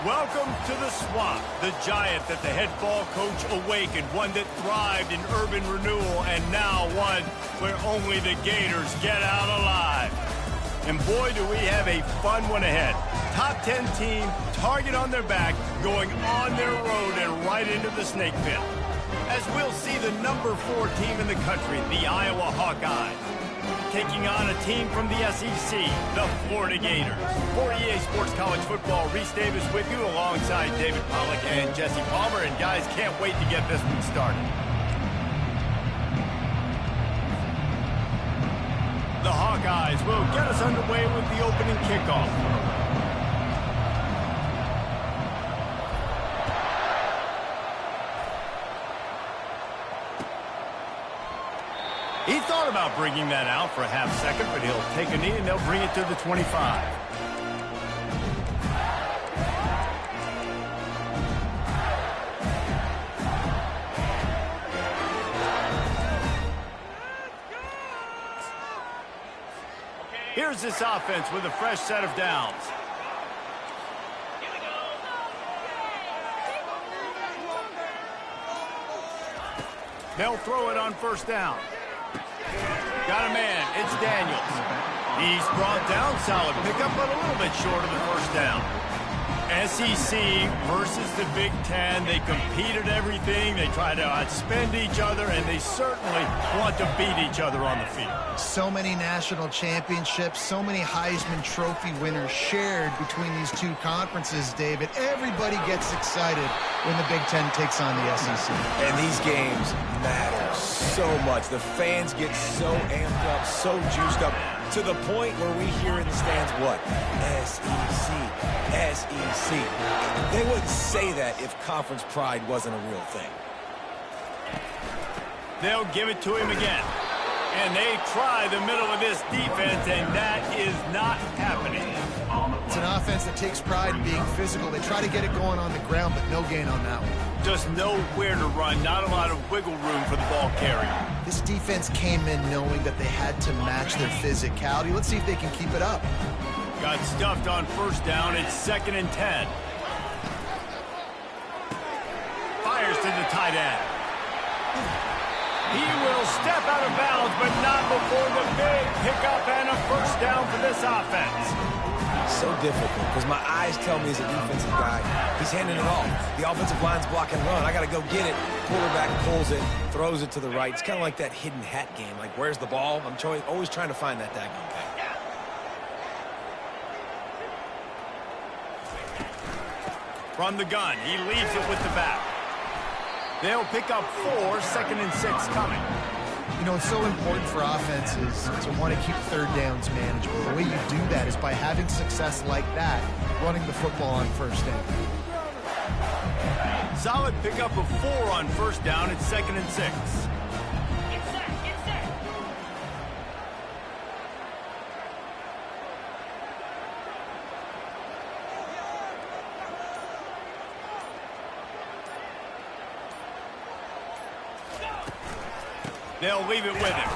Welcome to the Swamp, the giant that the head ball coach awakened, one that thrived in urban renewal, and now one where only the Gators get out alive. And boy, do we have a fun one ahead. Top 10 team, target on their back, going on their road and right into the snake pit. As we'll see the number 4 team in the country, the Iowa Hawkeyes, taking on a team from the SEC, the Florida Gators. For EA Sports College Football, Reese Davis with you alongside David Pollack and Jesse Palmer. And guys, can't wait to get this one started. The Hawkeyes will get us underway with the opening kickoff. He thought about bringing that out for a half second, but he'll take a knee and they'll bring it to the 25. Here's this offense with a fresh set of downs. They'll throw it on first down. Got a man, it's Daniels. He's brought down, solid pickup, but a little bit short of the first down. SEC versus the Big Ten. They compete at everything. They try to outspend each other, and they certainly want to beat each other on the field. So many national championships, so many Heisman Trophy winners shared between these two conferences, David. Everybody gets excited when the Big Ten takes on the SEC. And these games matter so much. The fans get so amped up, so juiced up, to the point where we hear in the stands, what? SEC, SEC. They wouldn't say that if conference pride wasn't a real thing. They'll give it to him again. And they try the middle of this defense, and that is not happening. It's an offense that takes pride in being physical. They try to get it going on the ground, but no gain on that one. Just nowhere to run, not a lot of wiggle room for the ball carrier. This defense came in knowing that they had to match their physicality. Let's see if they can keep it up. Got stuffed on first down. It's 2nd and 10. Fires to the tight end. He will step out of bounds, but not before the big pickup and a first down for this offense. So difficult, because my eyes tell me as a defensive guy, he's handing it off. The offensive line's block and run. I got to go get it. Quarterback pulls it, throws it to the right. It's kind of like that hidden hat game. Like, where's the ball? I'm always trying to find that daggone thing. From the gun, he leaves it with the back. They'll pick up 4, 2nd and 6 coming. You know, it's so important for offenses to want to keep third downs manageable. The way you do that is by having success like that, running the football on first down. Solid pickup of 4 on first down. It's 2nd and 6. They'll leave it with him.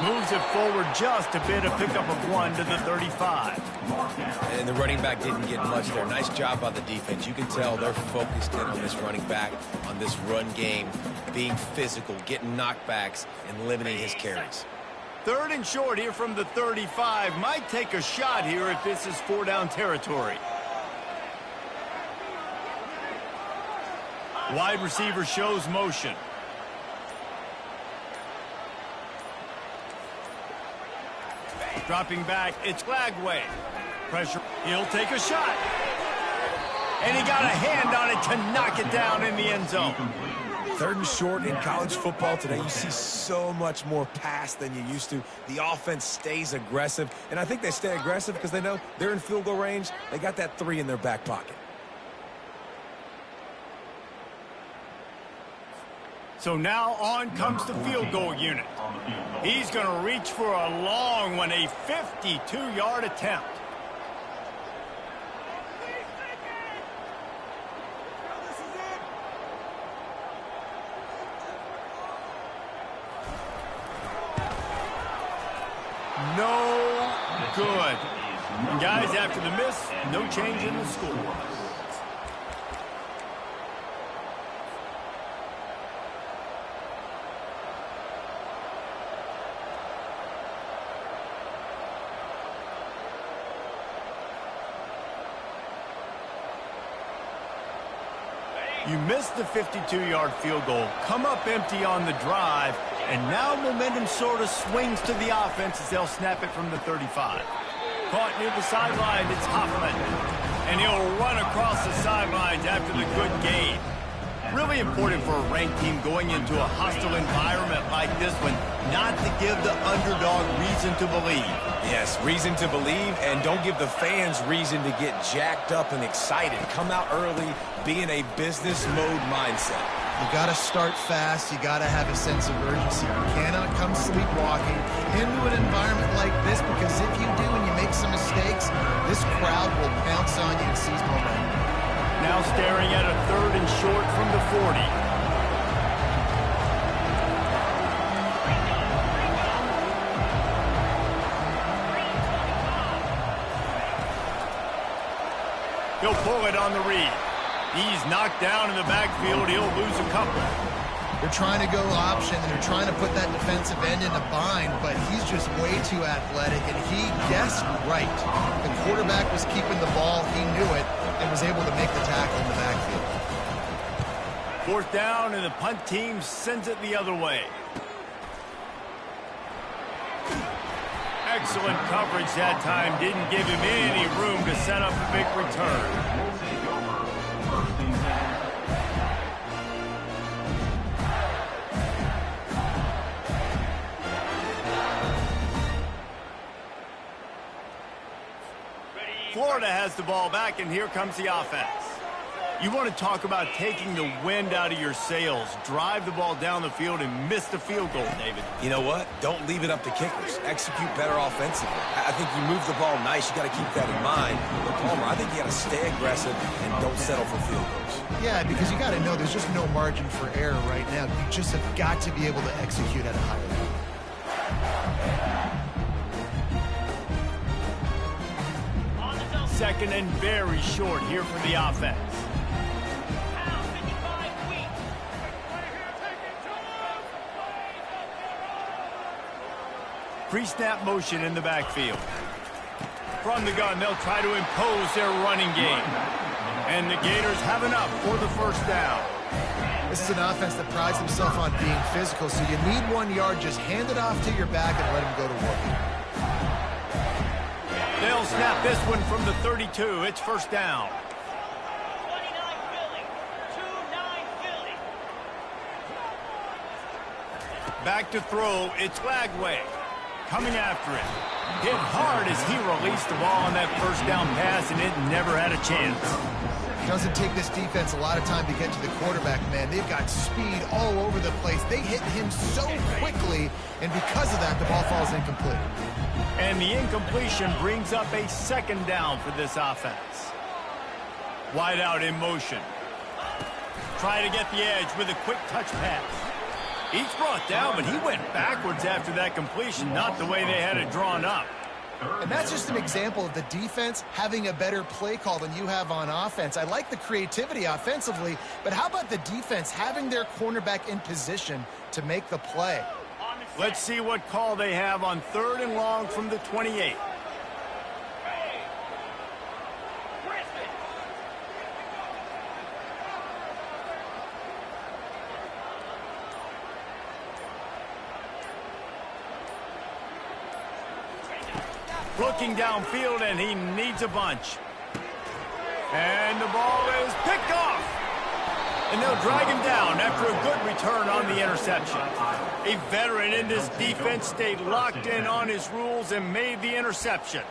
Moves it forward just a bit, a pickup of 1 to the 35. And the running back didn't get much there. Nice job by the defense. You can tell they're focused in on this running back, on this run game, being physical, getting knockbacks, and limiting his carries. 3rd and short here from the 35. Might take a shot here if this is 4-down territory. Wide receiver shows motion. Dropping back, it's Glagway. Pressure, he'll take a shot. And he got a hand on it to knock it down in the end zone. 3rd and short in college football today, you see so much more pass than you used to. The offense stays aggressive, and I think they stay aggressive because they know they're in field goal range. They got that 3 in their back pocket. So now on comes the field goal unit. He's going to reach for a long one, a 52-yard attempt. No good. And guys, after the miss, no change in the score. You missed the 52-yard field goal, come up empty on the drive, and now momentum sort of swings to the offense as they'll snap it from the 35. Caught near the sideline, it's Hoffman. And he'll run across the sidelines after the good gain. Really important for a ranked team going into a hostile environment like this one, not to give the underdog reason to believe. Yes, reason to believe, and don't give the fans reason to get jacked up and excited. Come out early, be in a business mode mindset. You got to start fast. You got to have a sense of urgency. You cannot come sleepwalking into an environment like this, because if you do and you make some mistakes, this crowd will pounce on you and seize momentum. Now staring at a 3rd and short from the 40. He'll pull it on the read. He's knocked down in the backfield. He'll lose a couple. They're trying to go option, and they're trying to put that defensive end in a bind, but he's just way too athletic, and he guessed right. The quarterback was keeping the ball. He knew it and was able to make the tackle in the backfield. 4th down, and the punt team sends it the other way. Excellent coverage that time. Didn't give him any room to set up a big return. Florida has the ball back, and here comes the offense. You want to talk about taking the wind out of your sails. Drive the ball down the field and miss the field goal, David. You know what? Don't leave it up to kickers. Execute better offensively. I think you move the ball nice. You got to keep that in mind. But Palmer, I think you got to stay aggressive and don't settle for field goals. Yeah, because you got to know there's just no margin for error right now. You just have got to be able to execute at a higher level. 2nd and very short here for the offense. Pre-snap motion in the backfield. From the gun, they'll try to impose their running game. And the Gators have enough for the 1st down. This is an offense that prides himself on being physical, so you need 1 yard, just hand it off to your back and let him go to work. They'll snap this one from the 32. It's 1st down. 29 Philly. 2-9 Philly. Back to throw. It's Lagway. Coming after it. Hit hard as he released the ball on that 1st down pass, and it never had a chance. It doesn't take this defense a lot of time to get to the quarterback, man. They've got speed all over the place. They hit him so quickly, and because of that, the ball falls incomplete. And the incompletion brings up a 2nd down for this offense. Wide out in motion. Try to get the edge with a quick touch pass. He's brought down, but he went backwards after that completion, not the way they had it drawn up. And that's just an example of the defense having a better play call than you have on offense. I like the creativity offensively, but how about the defense having their cornerback in position to make the play? Let's see what call they have on 3rd and long from the 28. Looking downfield, and he needs a bunch. And the ball is picked off. And they'll drag him down after a good return on the interception. A veteran in this defense stayed locked in on his rules and made the interception.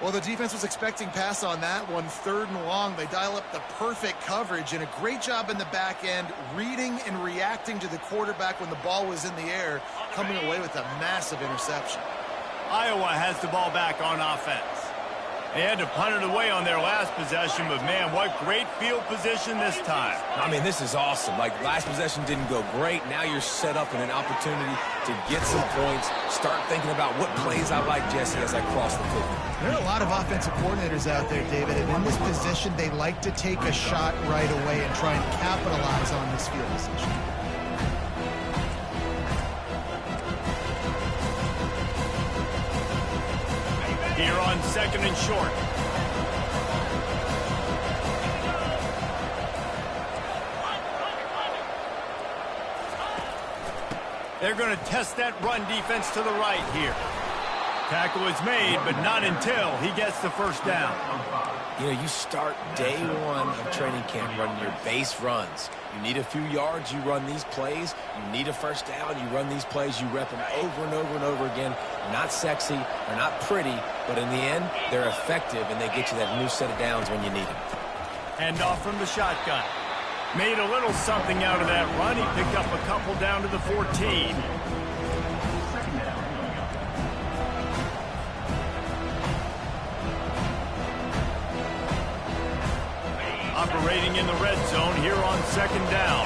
Well, the defense was expecting pass on that one. 3rd and long, they dial up the perfect coverage, and a great job in the back end, reading and reacting to the quarterback when the ball was in the air, coming away with a massive interception. Iowa has the ball back on offense. They had to punt it away on their last possession, but man, what great field position this time. I mean, this is awesome. Like, last possession didn't go great. Now you're set up in an opportunity to get some points. Start thinking about what plays I like, Jesse, as I cross the field. There are a lot of offensive coordinators out there, David, and in this position, they like to take a shot right away and try and capitalize on this field position. Here on 2nd and short. They're going to test that run defense to the right here. Tackle is made, but not until he gets the first down. You know, you start day one of training camp running your base runs. You need a few yards, you run these plays. You need a first down, you run these plays. You rep them over and over and over again. They're not sexy, they're not pretty, but in the end, they're effective, and they get you that new set of downs when you need them. Hand off from the shotgun. Made a little something out of that run. He picked up a couple down to the 14. Operating in the red zone here on second down.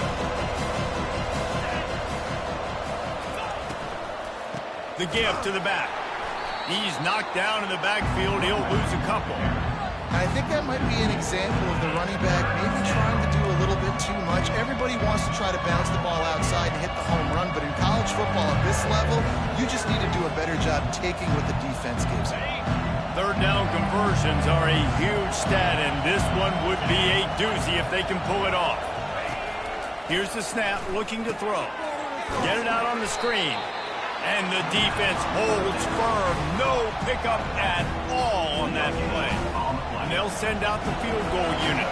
The give to the back. He's knocked down in the backfield. He'll lose a couple. I think that might be an example of the running back maybe trying to do a little bit too much. Everybody wants to try to bounce the ball outside and hit the home run, but in college football at this level, you just need to do a better job taking what the defense gives you. Third down conversions are a huge stat, and this one would be a doozy if they can pull it off. Here's the snap, looking to throw. Get it out on the screen. And the defense holds firm. No pickup at all on that play. And they'll send out the field goal unit.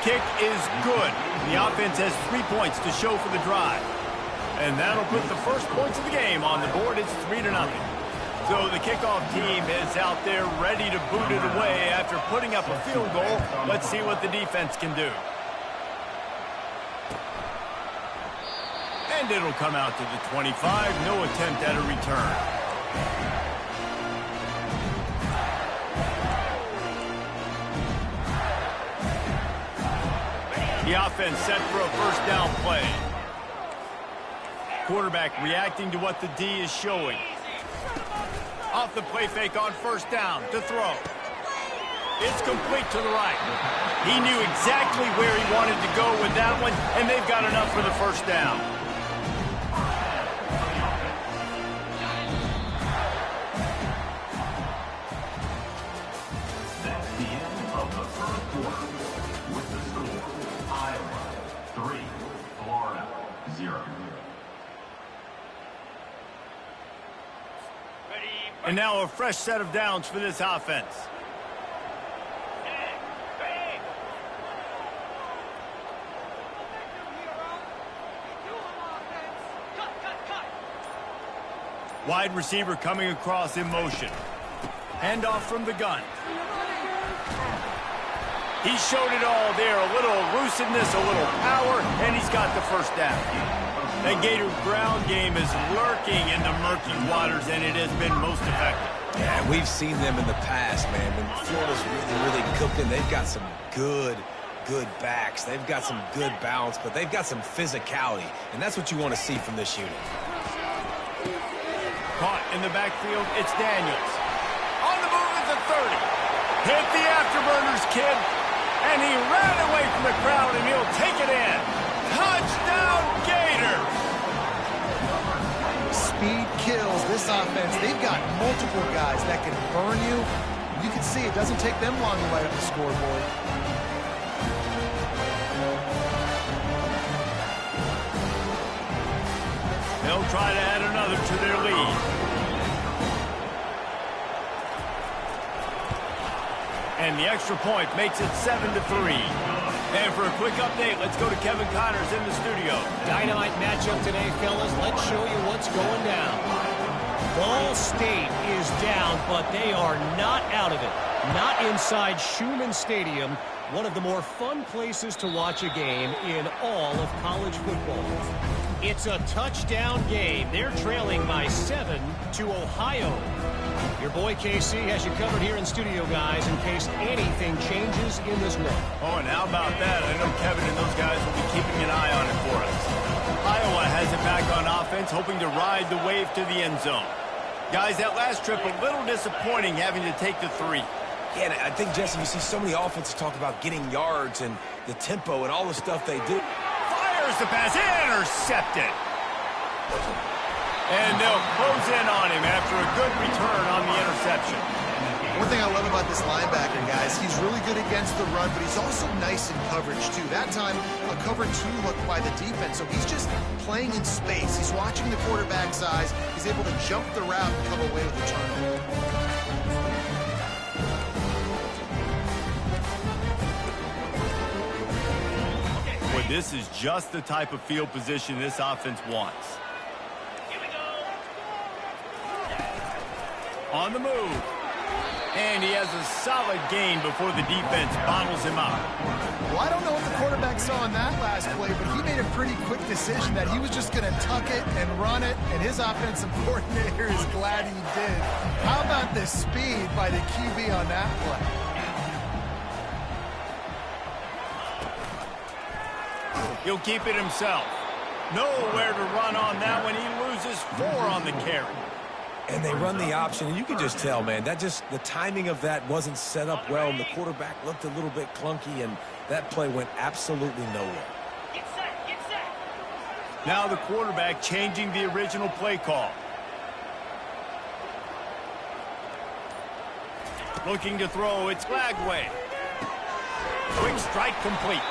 Kick is good. The offense has 3 points to show for the drive. And that'll put the first points of the game on the board. It's 3-0. So the kickoff team is out there ready to boot it away after putting up a field goal. Let's see what the defense can do. And it'll come out to the 25. No attempt at a return. The offense set for a first down play. Quarterback reacting to what the D is showing. Off the play fake on first down to throw. It's complete to the right. He knew exactly where he wanted to go with that one, and they've got enough for the first down. That's the end of the first quarter. With the score, Iowa 3, Florida 0. And now a fresh set of downs for this offense. Wide receiver coming across in motion. Handoff from the gun. He showed it all there. A little elusiveness, a little power, and he's got the first down. That Gator ground game is lurking in the murky waters, and it has been most effective. Yeah, we've seen them in the past, man. When Florida's really cooking, they've got some good backs. They've got some good balance, but they've got some physicality, and that's what you want to see from this unit. Caught in the backfield, it's Daniels. On the move at the 30. Hit the afterburners, kid. And he ran away from the crowd, and he'll take it in. Touchdown, Gators! Speed kills this offense. They've got multiple guys that can burn you. You can see it doesn't take them long to light up the scoreboard. They'll try to add another to their lead. And the extra point makes it 7-3. And for a quick update, let's go to Kevin Connors in the studio. Dynamite matchup today, fellas. Let's show you what's going down. Ball State is down, but they are not out of it. Not inside Schumann Stadium, one of the more fun places to watch a game in all of college football. It's a touchdown game. They're trailing by 7 to Ohio. Your boy KC has you covered here in studio, guys, in case anything changes in this one. Oh, and how about that? I know Kevin and those guys will be keeping an eye on it for us. Iowa has it back on offense, hoping to ride the wave to the end zone. Guys, that last trip, a little disappointing having to take the 3. Yeah, I think, Jesse, you see so many offenses talk about getting yards and the tempo and all the stuff they do. Fires the pass, intercepted. And they'll close in on him after a good return on the interception. One thing I love about this linebacker, guys, he's really good against the run, but he's also nice in coverage, too. That time, a cover 2 look by the defense, so he's just playing in space. He's watching the quarterback's eyes. He's able to jump the route and come away with a turnover. But this is just the type of field position this offense wants. Here we go. On the move. And he has a solid gain before the defense bottles him out. Well, I don't know what the quarterback saw in that last play, but he made a pretty quick decision that he was just going to tuck it and run it, and his offensive coordinator is glad he did. How about the speed by the QB on that play? He'll keep it himself. Nowhere to run on that one. He loses 4 on the carry. And they run the option, and you can just tell, man, the timing of that wasn't set up well, and the quarterback looked a little bit clunky, and that play went absolutely nowhere. Get set, get set. Now the quarterback changing the original play call. Looking to throw, it's Lagway. Quick strike complete.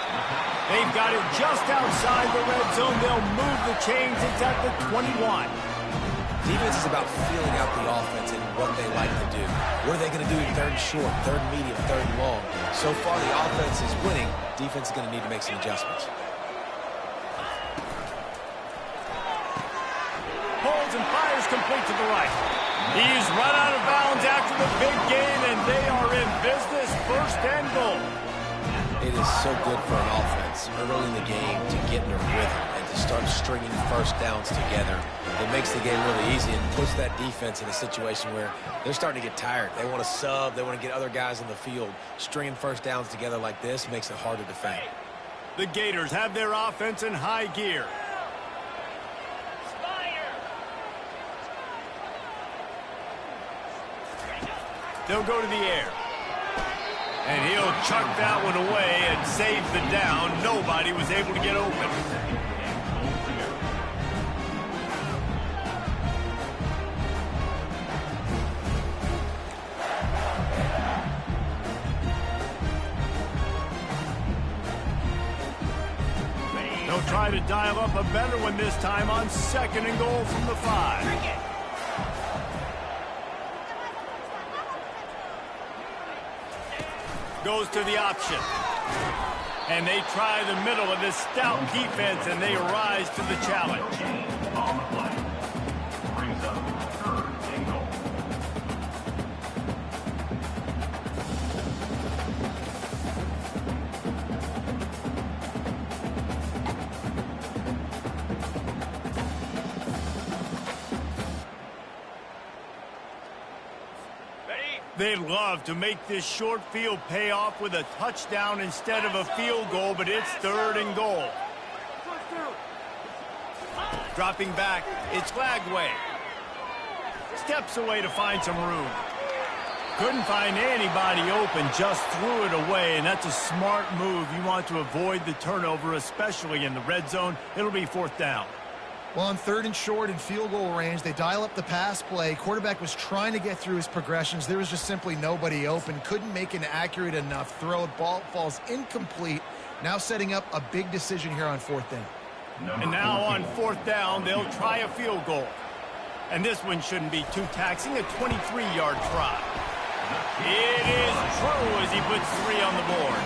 They've got it just outside the red zone. They'll move the chains. It's at the 21. Defense is about feeling out the offense and what they like to do. What are they going to do in 3rd and short, 3rd and medium, 3rd and long? So far, the offense is winning. Defense is going to need to make some adjustments. Pulls and fires complete to the right. He's run out of bounds after the big gain, and they are in business. 1st and goal. It is so good for an offense early in the game to get in a rhythm and to start stringing 1st downs together. It makes the game really easy and puts that defense in a situation where they're starting to get tired. They want to sub. They want to get other guys on the field. Stringing 1st downs together like this makes it hard to defend. The Gators have their offense in high gear. They'll go to the air. And he'll chuck that one away and save the down. Nobody was able to get open. They'll try to dial up a better one this time on 2nd and goal from the 5. Goes to the option. And they try the middle of this stout defense, and they rise to the challenge. On the play. Brings up 3rd and goal. They'd love to make this short field pay off with a touchdown instead of a field goal, but it's 3rd and goal. Dropping back, it's Lagway. Steps away to find some room. Couldn't find anybody open, just threw it away, and that's a smart move. You want to avoid the turnover, especially in the red zone. It'll be 4th down. Well, on 3rd and short and field goal range, they dial up the pass play. Quarterback was trying to get through his progressions. There was just simply nobody open. Couldn't make an accurate enough throw. Ball falls incomplete. Now setting up a big decision here on 4th down. And now on 4th down, they'll try a field goal. And this one shouldn't be too taxing, a 23-yard try. It is true as he puts 3 on the board.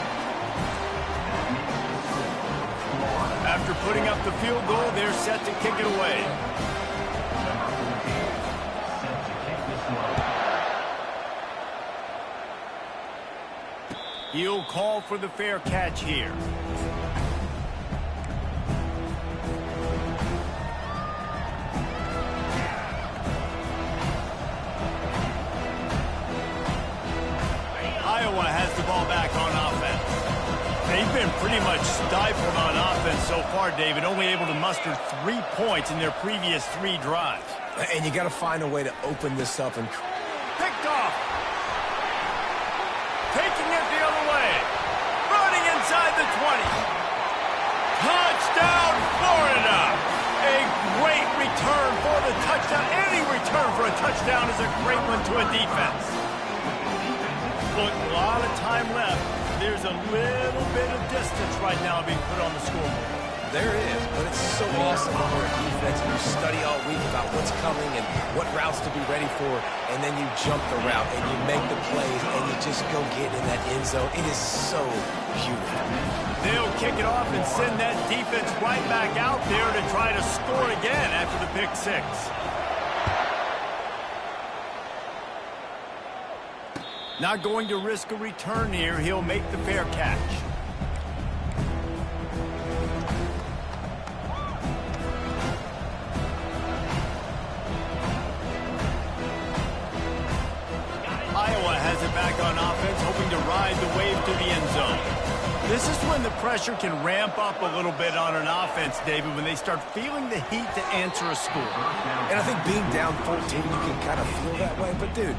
After putting up the field goal, they're set to kick it away. He'll call for the fair catch here. Iowa has the ball back on offense. They've been pretty much stifled on offense so far, David, only able to muster 3 points in their previous 3 drives. And you got to find a way to open this up and Picked off. Taking it the other way. Running inside the 20. Touchdown, Florida. A great return for the touchdown. Any return for a touchdown is a great one to a defense. Look, a lot of time left. there's a little bit of distance right now being put on the scoreboard. There is, but it's so awesome when you're a defense and you study all week about what's coming and what routes to be ready for, and then you jump the route and you make the plays and you just go get in that end zone. It is so beautiful. They'll kick it off and send that defense right back out there to try to score again after the pick six. Not going to risk a return here. He'll make the fair catch. Iowa has it back on offense, hoping to ride the wave to the end zone. This is when the pressure can ramp up a little bit on an offense, David, when they start feeling the heat to answer a score. And I think being down 14, you can kind of feel that way. But, dude,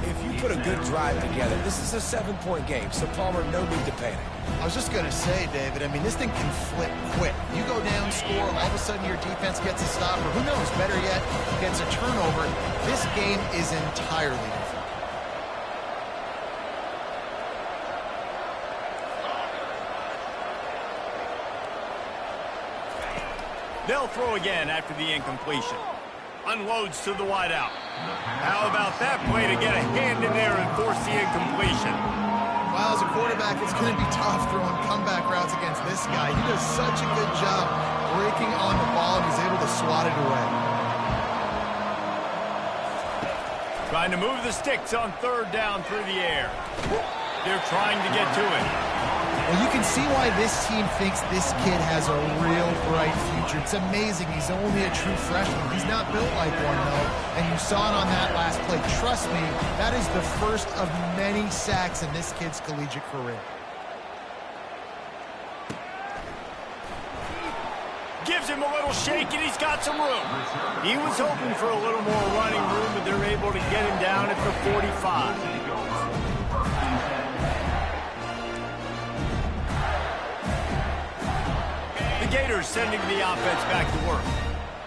if you put a good drive together, this is a 7-point game, so Palmer, no need to panic. I was just going to say, David, I mean, this thing can flip quick. You go down, score, all of a sudden your defense gets a stop, or who knows, better yet, gets a turnover. This game is entirely different. They'll throw again after the incompletion. Unloads to the wideout. How about that play to get a hand in there and force the incompletion? Well, as a quarterback, it's going to be tough throwing comeback routes against this guy. He does such a good job breaking on the ball, and he's able to swat it away. Trying to move the sticks on third down through the air. They're trying to get to it. Well, you can see why this team thinks this kid has a real bright future. It's amazing. He's only a true freshman. He's not built like one, though, and you saw it on that last play. Trust me, that is the first of many sacks in this kid's collegiate career. Gives him a little shake, and he's got some room. He was hoping for a little more running room, but they're able to get him down at the 45. Gators sending the offense back to work.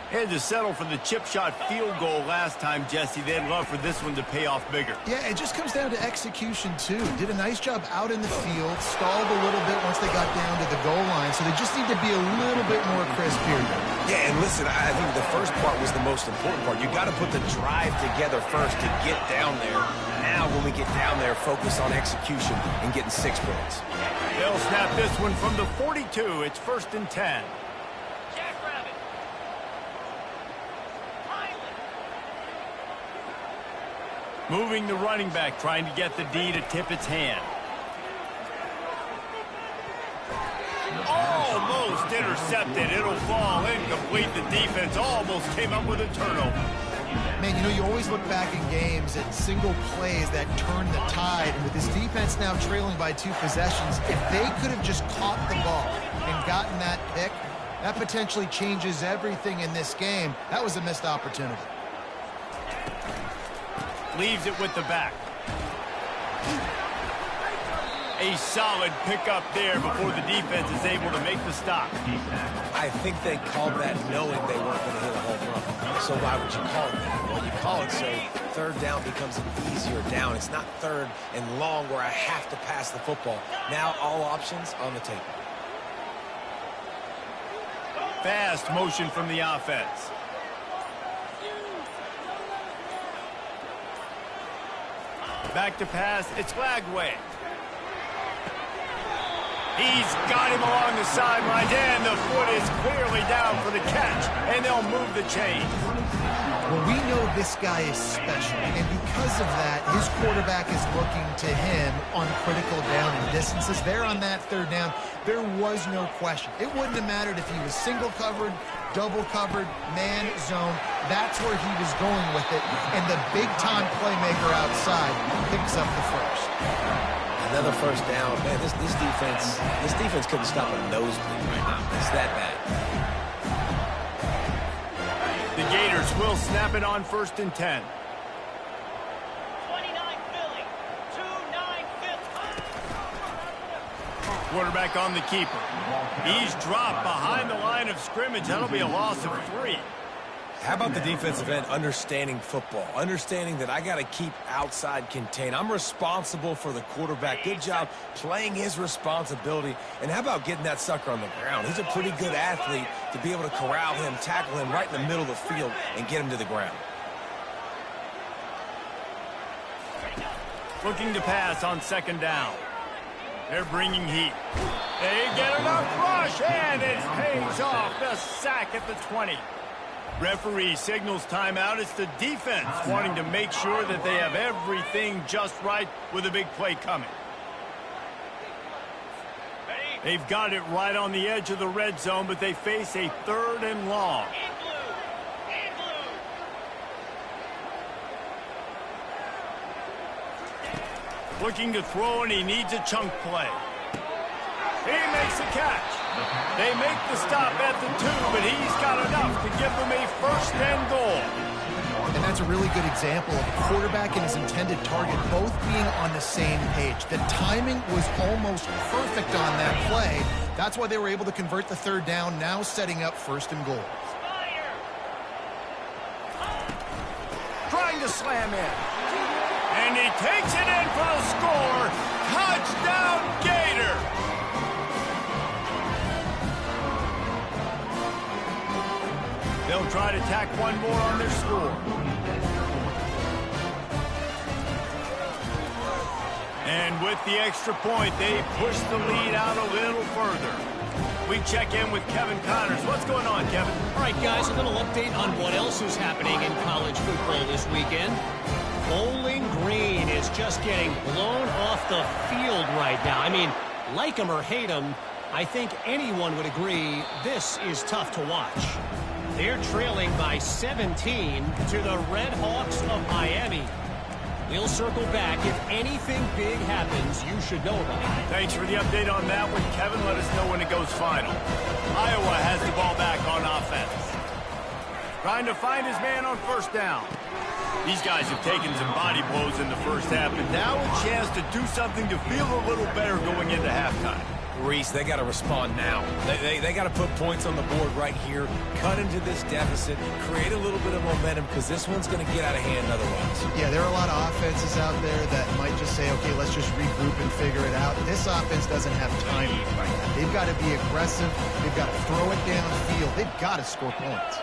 Had to settle for the chip shot field goal last time, Jesse. They'd love for this one to pay off bigger. Yeah, it just comes down to execution, too. Did a nice job out in the field, stalled a little bit once they got down to the goal line, so they just need to be a little bit more crisp here. Yeah, and listen, I think the first part was the most important part. You got to put the drive together first to get down there. Now, when we get down there, focus on execution and getting 6 points. They'll snap this one from the 42. It's 1st and 10. Jackrabbit. Moving the running back, trying to get the D to tip its hand. Almost intercepted. It'll fall incomplete. The defense almost came up with a turnover. Man, you know, you always look back in games at single plays that turn the tide. And with this defense now trailing by 2 possessions, if they could have just caught the ball and gotten that pick, that potentially changes everything in this game. That was a missed opportunity. Leaves it with the back. A solid pickup there before the defense is able to make the stop. I think they called that knowing they weren't going to hit a home run. So why would you call it that? Well, you call it so third down becomes an easier down. It's not third and long where I have to pass the football. Now all options on the table. Fast motion from the offense. Back to pass. It's Lagway. He's got him along the sidelines, and the foot is clearly down for the catch, and they'll move the chains. Well, we know this guy is special, and because of that, his quarterback is looking to him on critical down and distances. There on that third down, there was no question. It wouldn't have mattered if he was single covered, double covered, man zone. That's where he was going with it, and the big-time playmaker outside picks up the first. Another first down. Man, this defense couldn't stop a nosebleed right now. It's that bad. The Gators will snap it on 1st and 10. 29 Philly. 2-9 Philly. Quarterback on the keeper. He's dropped behind the line of scrimmage. That'll be a loss of 3. How about the defensive end understanding football, understanding that I got to keep outside contained. I'm responsible for the quarterback. Good job playing his responsibility. And how about getting that sucker on the ground? He's a pretty good athlete to be able to corral him, tackle him right in the middle of the field, and get him to the ground. Looking to pass on second down. They're bringing heat. They get enough rush, and it pays off. The sack at the 20. Referee signals timeout. It's the defense wanting to make sure that they have everything just right with a big play coming. They've got it right on the edge of the red zone, but they face a 3rd and long. Looking to throw, and he needs a chunk play. He makes the catch. They make the stop at the 2, but he's got enough to give them a 1st and goal. And that's a really good example of a quarterback and his intended target both being on the same page. The timing was almost perfect on that play. That's why they were able to convert the 3rd down, now setting up 1st and goal. Trying to slam in. And he takes it in for the score. Touchdown, Gator. They'll try to tack one more on their score. And with the extra point, they push the lead out a little further. We check in with Kevin Connors. What's going on, Kevin? All right, guys, a little update on what else is happening in college football this weekend. Bowling Green is just getting blown off the field right now. I mean, like him or hate him, I think anyone would agree this is tough to watch. They're trailing by 17 to the Red Hawks of Miami. We'll circle back. If anything big happens, you should know about it. Thanks for the update on that one, Kevin. Let us know when it goes final. Iowa has the ball back on offense. Trying to find his man on 1st down. These guys have taken some body blows in the 1st half, but now a chance to do something to feel a little better going into halftime. Reese, they got to respond now. They got to put points on the board right here, cut into this deficit, create a little bit of momentum, because this one's going to get out of hand otherwise. Yeah, there are a lot of offenses out there that might just say, okay, let's just regroup and figure it out. This offense doesn't have time right now. They've got to be aggressive. They've got to throw it downfield. They've got to score points.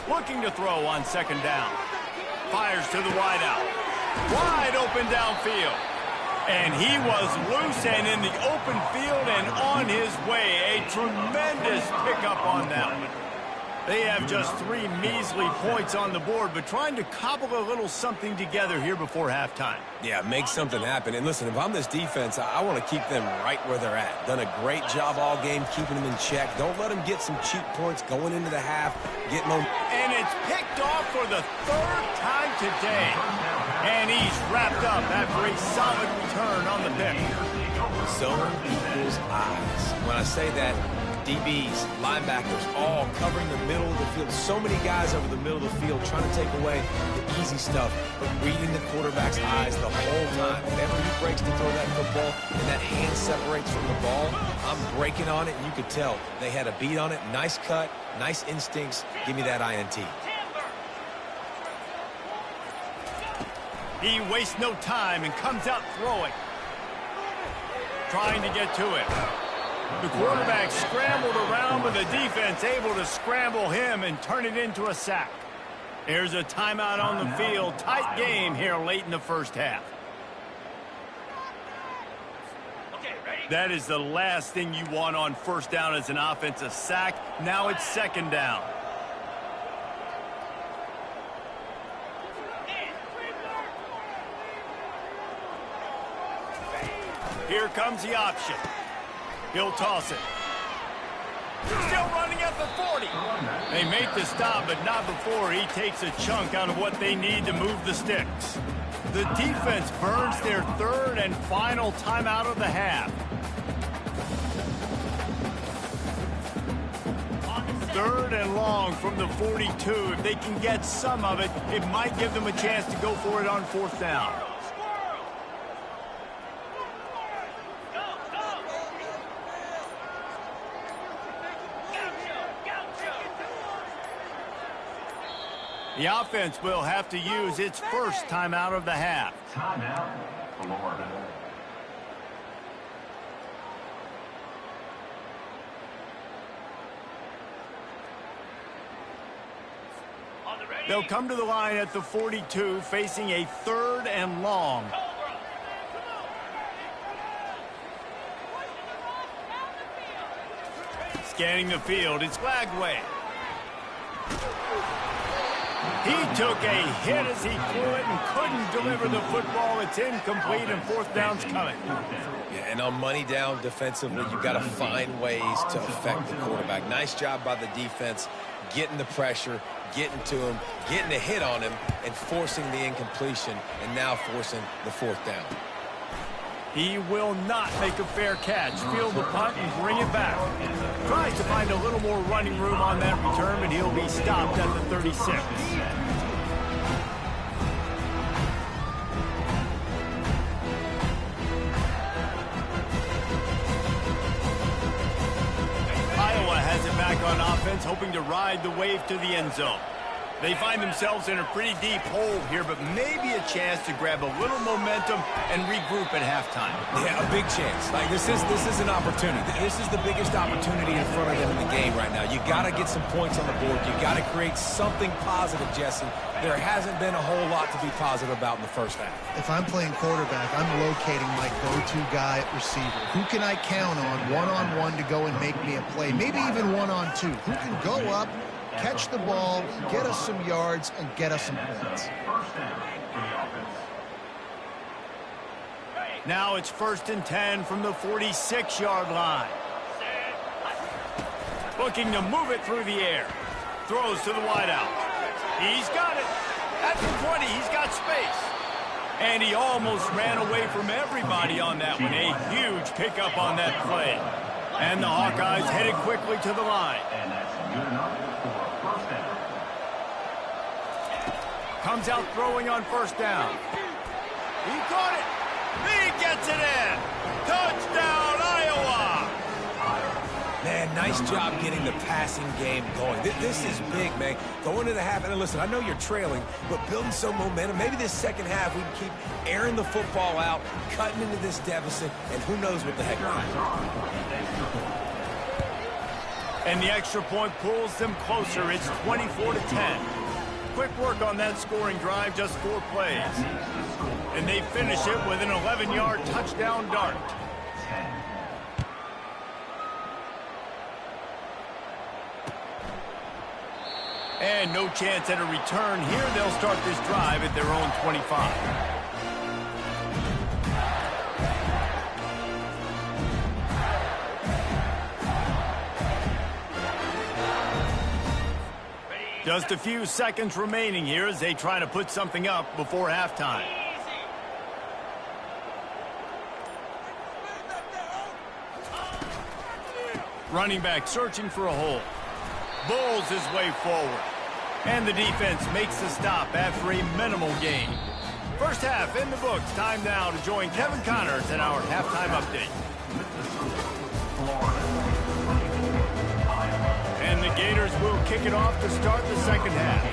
Looking to throw on 2nd down. Fires to the wideout. Wide open downfield. And he was loose and in the open field and on his way. A tremendous pickup on that one. They have just 3 measly points on the board, but trying to cobble a little something together here before halftime. Yeah, make something happen. And listen, if I'm this defense, I want to keep them right where they're at. Done a great job all game keeping them in check. Don't let them get some cheap points going into the half. Get momentum. And it's picked off for the 3rd time today. And he's wrapped up after a solid return on the pick. Zone equals eyes. When I say that, DBs, linebackers, all covering the middle of the field. So many guys over the middle of the field trying to take away the easy stuff, but reading the quarterback's eyes the whole time. Whenever he breaks to throw that football and that hand separates from the ball, I'm breaking on it, and you could tell they had a beat on it. Nice cut, nice instincts. Give me that INT. He wastes no time and comes out throwing. Trying to get to it. The quarterback scrambled around, but the defense able to scramble him and turn it into a sack. There's a timeout on the field. Tight game here late in the 1st half. That is the last thing you want on 1st down as an offensive sack. Now it's 2nd down. Here comes the option. He'll toss it. Still running at the 40. They make the stop, but not before he takes a chunk out of what they need to move the sticks. The defense burns their 3rd and final timeout of the half. 3rd and long from the 42. If they can get some of it, it might give them a chance to go for it on 4th down. The offense will have to use its first timeout of the half. Timeout, Florida. On the ready. They'll come to the line at the 42, facing a 3rd and long. Scanning the field, it's Lagway. He took a hit as he threw it and couldn't deliver the football. It's incomplete and 4th down's coming. Yeah, and on money down defensively, you've got to find ways to affect the quarterback. Nice job by the defense, getting the pressure, getting to him, getting a hit on him, and forcing the incompletion, and now forcing the 4th down. He will not make a fair catch. Field the punt and bring it back. Tries to find a little more running room on that return, but he'll be stopped at the 36. Iowa has it back on offense, hoping to ride the wave to the end zone. They find themselves in a pretty deep hole here, but maybe a chance to grab a little momentum and regroup at halftime. Yeah, a big chance. Like this is an opportunity. This is the biggest opportunity in front of them in the game right now. You got to get some points on the board. You got to create something positive, Jesse. There hasn't been a whole lot to be positive about in the first half. If I'm playing quarterback, I'm locating my go-to guy at receiver. Who can I count on one-on-one to go and make me a play? Maybe even one-on-two. Who can go up, catch the ball, get us some yards, and get us some points. Now it's 1st and 10 from the 46-yard line. Looking to move it through the air. Throws to the wideout. He's got it. At the 20, he's got space. And he almost ran away from everybody on that one. A huge pickup on that play. And the Hawkeyes headed quickly to the line. And that's good enough for first down. Comes out throwing on 1st down. He caught it. He gets it in. Touchdown, Iowa. Man, nice job getting the passing game going. This is big, man. Going to the half, and listen, I know you're trailing, but building some momentum. Maybe this second half we can keep airing the football out, cutting into this deficit, and who knows what the heck will happen. And the extra point pulls them closer. It's 24-10. Quick work on that scoring drive, just 4 plays. And they finish it with an 11-yard touchdown dart. And no chance at a return here. They'll start this drive at their own 25. Just a few seconds remaining here as they try to put something up before halftime. Running back searching for a hole. Bowls his way forward. And the defense makes the stop after a minimal gain. First half in the books. Time now to join Kevin Connors in our halftime update. And the Gators will kick it off to start the second half.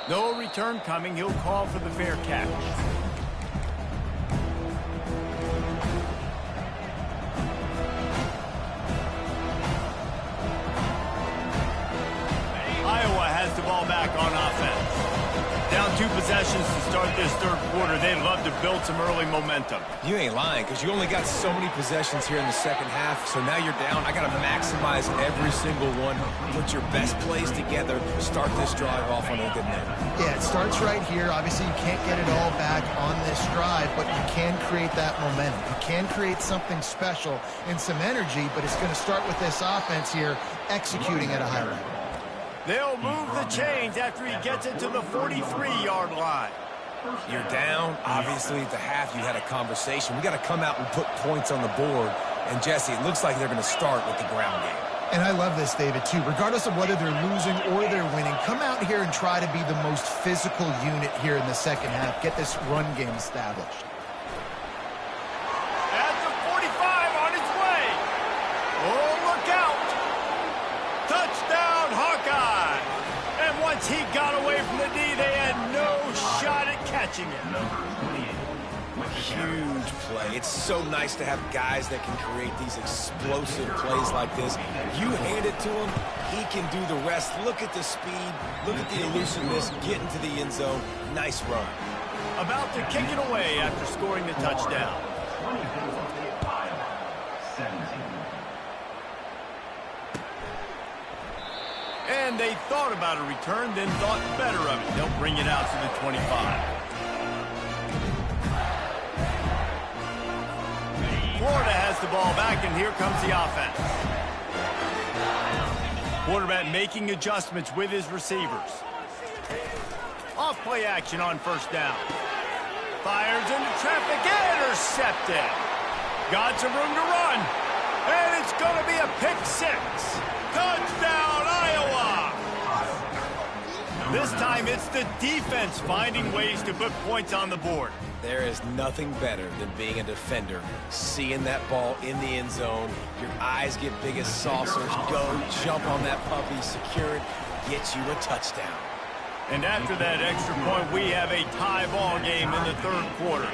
No return coming. He'll call for the fair catch. Iowa has the ball back on offense. Down 2 possessions to start this third quarter. They'd love to build some early momentum. You ain't lying, because you only got so many possessions here in the second half, so now you're down. I got to maximize every single one. Put your best plays together. Start this drive off on a good note. Yeah, it starts right here. Obviously, you can't get it all back on this drive, but you can create that momentum. You can create something special and some energy, but it's going to start with this offense here executing at a high level. They'll move the chains after he gets it to the 43-yard line. You're down. Obviously, at the half, you had a conversation. We got to come out and put points on the board. And, Jesse, it looks like they're going to start with the ground game. And I love this, David, too. Regardless of whether they're losing or they're winning, come out here and try to be the most physical unit here in the second half. Get this run game established. At the 45 on its way. Oh, Once he got away from the D, they had no shot at catching it. Huge play. It's so nice to have guys that can create these explosive plays like this. You hand it to him, he can do the rest. Look at the speed. Look at the elusiveness. Get into the end zone. Nice run. About to kick it away after scoring the touchdown. And they thought about a return, then thought better of it. They'll bring it out to the 25. Florida has the ball back, and here comes the offense. Quarterback making adjustments with his receivers. Off play action on first down. Fires into traffic, intercepted. Got some room to run. And it's going to be a pick six. Touchdown, Iowa! This time it's the defense finding ways to put points on the board. There is nothing better than being a defender, seeing that ball in the end zone. Your eyes get big as saucers. Go, jump on that puppy, secure it, get you a touchdown. And after that extra point, we have a tie ball game in the third quarter.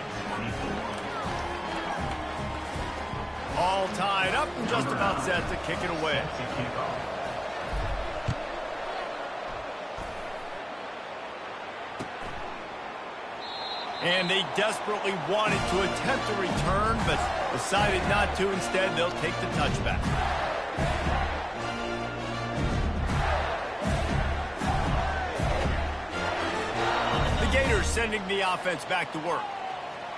All tied up and just about set to kick it away. And they desperately wanted to attempt a return, but decided not to. Instead, they'll take the touchback. The Gators sending the offense back to work.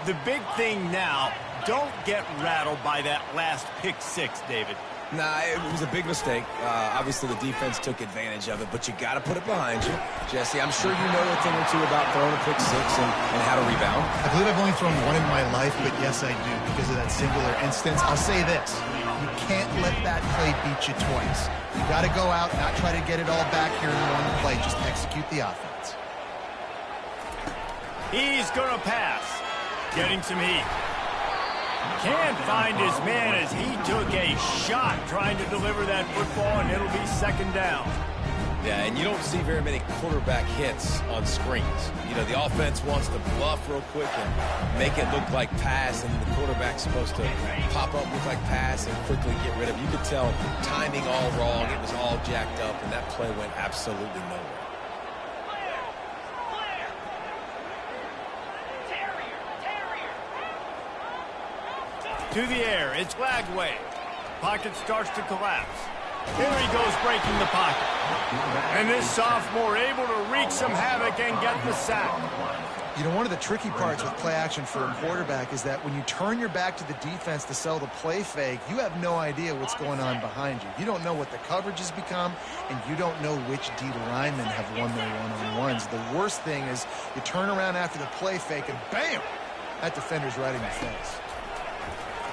The big thing now, don't get rattled by that last pick six, David. Nah, it was a big mistake. Obviously, the defense took advantage of it, but you got to put it behind you. Jesse, I'm sure you know a thing or two about throwing a pick six and how to rebound. I believe I've only thrown one in my life, but yes, I do, because of that singular instance. I'll say this. You can't let that play beat you twice. You got to go out, not try to get it all back here in one play. Just execute the offense. He's going to pass. Getting some heat. Can't find his man as he took a shot trying to deliver that football, and it'll be second down. Yeah, and you don't see very many quarterback hits on screens. You know, the offense wants to bluff real quick and make it look like pass, and the quarterback's supposed to pop up, look like pass, and quickly get rid of it. You could tell timing all wrong. It was all jacked up, and that play went absolutely nowhere. To the air, it's Lagway. Pocket starts to collapse. Here he goes breaking the pocket. And this sophomore able to wreak some havoc and get the sack. You know, one of the tricky parts with play action for a quarterback is that when you turn your back to the defense to sell the play fake, you have no idea what's going on behind you. You don't know what the coverage has become, and you don't know which D linemen have won their one-on-ones. The worst thing is you turn around after the play fake, and bam! That defender's right in your face.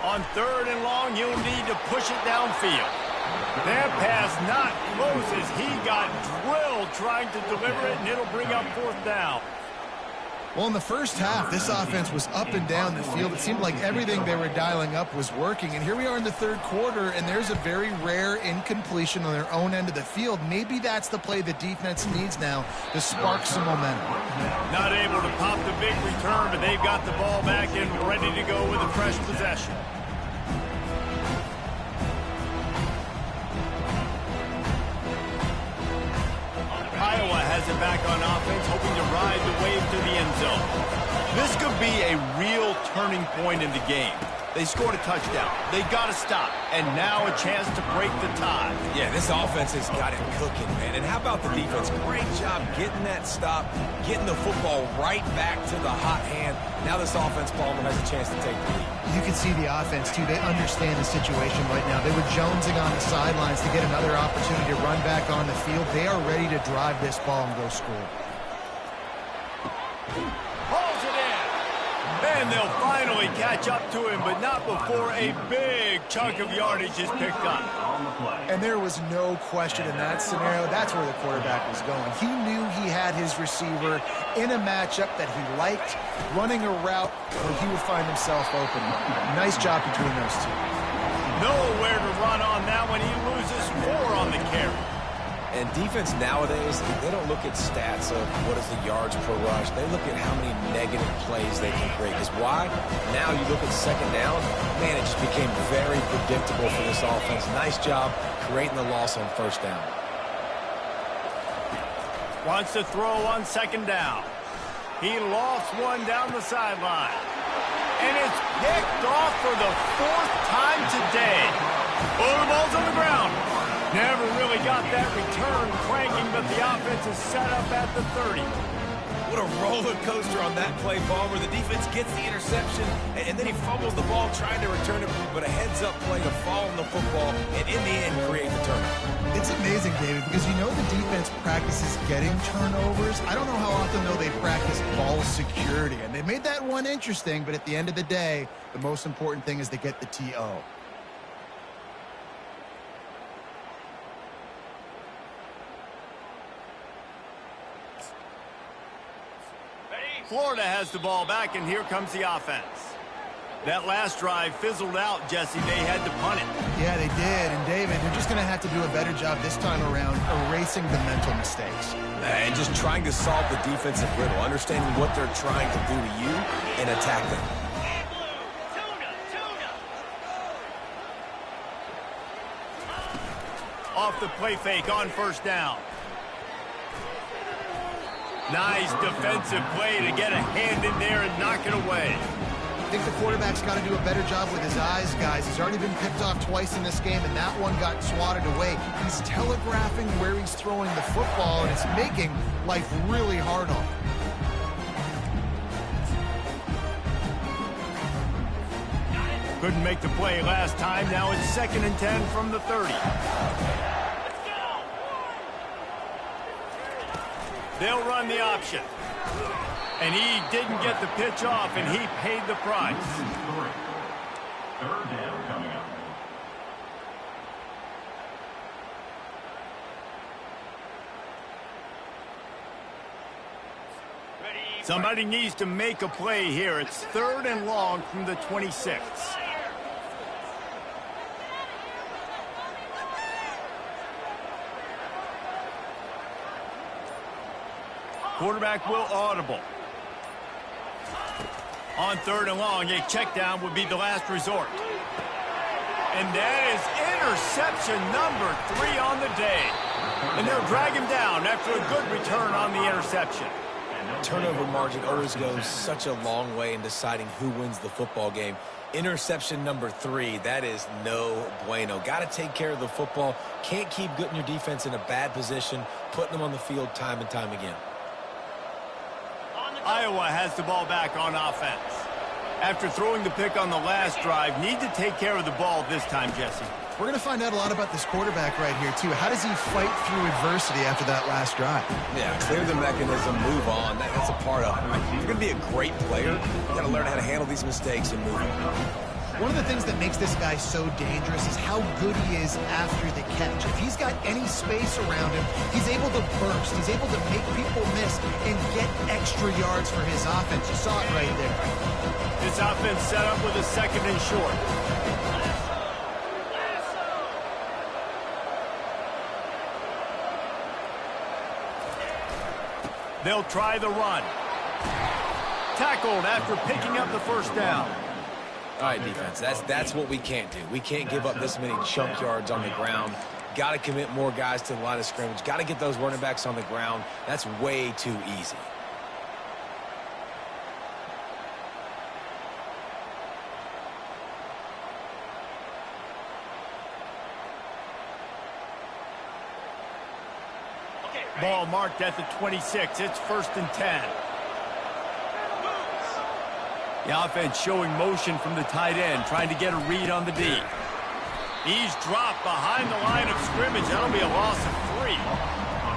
On third and long, you'll need to push it downfield. That pass not close as he got drilled trying to deliver it, and it'll bring up fourth down. Well, in the first half, this offense was up and down the field. It seemed like everything they were dialing up was working. And here we are in the third quarter, and there's a very rare incompletion on their own end of the field. Maybe that's the play the defense needs now to spark some momentum. Not able to pop the big return, but they've got the ball back and ready to go with a fresh possession. Iowa has it back on offense, hoping to ride the wave to the end zone. This could be a real turning point in the game. They scored a touchdown. They got to stop. And now a chance to break the tie. Yeah, this offense has got it cooking, man. And how about the defense? Great job getting that stop, getting the football right back to the hot hand. Now this offense, Palmer, has a chance to take the lead. You can see the offense, too. They understand the situation right now. They were jonesing on the sidelines to get another opportunity to run back on the field. They are ready to drive this ball and go score. Pulls it in. And they'll finally catch up to him, but not before a big chunk of yardage is picked up. And there was no question in that scenario. That's where the quarterback was going. He knew he had his receiver in a matchup that he liked, running a route where he would find himself open. Nice job between those two. Nowhere to run on that one. He loses 4 on the carry. And defense nowadays, they don't look at stats of what is the yards per rush. They look at how many negative plays they can create. Because why? Now you look at second down, man, it just became very predictable for this offense. Nice job creating the loss on first down. Wants to throw on second down. He lost one down the sideline. And it's picked off for the 4th time today. Oh, the ball's on the ground. Never really got that return cranking, but the offense is set up at the 30. What a roller coaster on that play, Palmer. The defense gets the interception, and then he fumbles the ball trying to return it, but a heads-up play to fall on the football, and in the end, create the turnover. It's amazing, David, because you know the defense practices getting turnovers. I don't know how often, though, they practice ball security. And they made that one interesting, but at the end of the day, the most important thing is they get the TO. Florida has the ball back, and here comes the offense. That last drive fizzled out, Jesse. They had to punt it. Yeah, they did. And, David, they're just going to have to do a better job this time around erasing the mental mistakes. And just trying to solve the defensive riddle, understanding what they're trying to do to you and attack them. Off the play fake on first down. Nice defensive play to get a hand in there and knock it away. I think the quarterback's got to do a better job with his eyes, guys. He's already been picked off twice in this game, and that one got swatted away. He's telegraphing where he's throwing the football, and it's making life really hard on him. Couldn't make the play last time. Now it's 2nd and 10 from the 30. They'll run the option. And he didn't get the pitch off, and he paid the price. 3rd down coming up. Somebody needs to make a play here. It's 3rd and long from the 26. Quarterback will audible. On 3rd and long, a check down would be the last resort. And that is interception number 3 on the day. And they'll drag him down after a good return on the interception. Turnover margin always goes such a long way in deciding who wins the football game. Interception number 3, that is no bueno. Got to take care of the football. Can't keep getting your defense in a bad position, putting them on the field time and time again. Iowa has the ball back on offense. After throwing the pick on the last drive, need to take care of the ball this time, Jesse. We're going to find out a lot about this quarterback right here, too. How does he fight through adversity after that last drive? Yeah, clear the mechanism, move on. That's a part of it. If you're going to be a great player, you got to learn how to handle these mistakes and move on. One of the things that makes this guy so dangerous is how good he is after the catch. If he's got any space around him, he's able to burst. He's able to make people miss and get extra yards for his offense. You saw it right there. This offense set up with a 2nd and short. They'll try the run. Tackled after picking up the first down. All right, defense, that's what we can't do. We can't give up this many chunk yards on the ground. Got to commit more guys to the line of scrimmage. Got to get those running backs on the ground. That's way too easy. Ball marked at the 26. It's 1st and 10. The offense showing motion from the tight end, trying to get a read on the D. He's dropped behind the line of scrimmage. That'll be a loss of 3.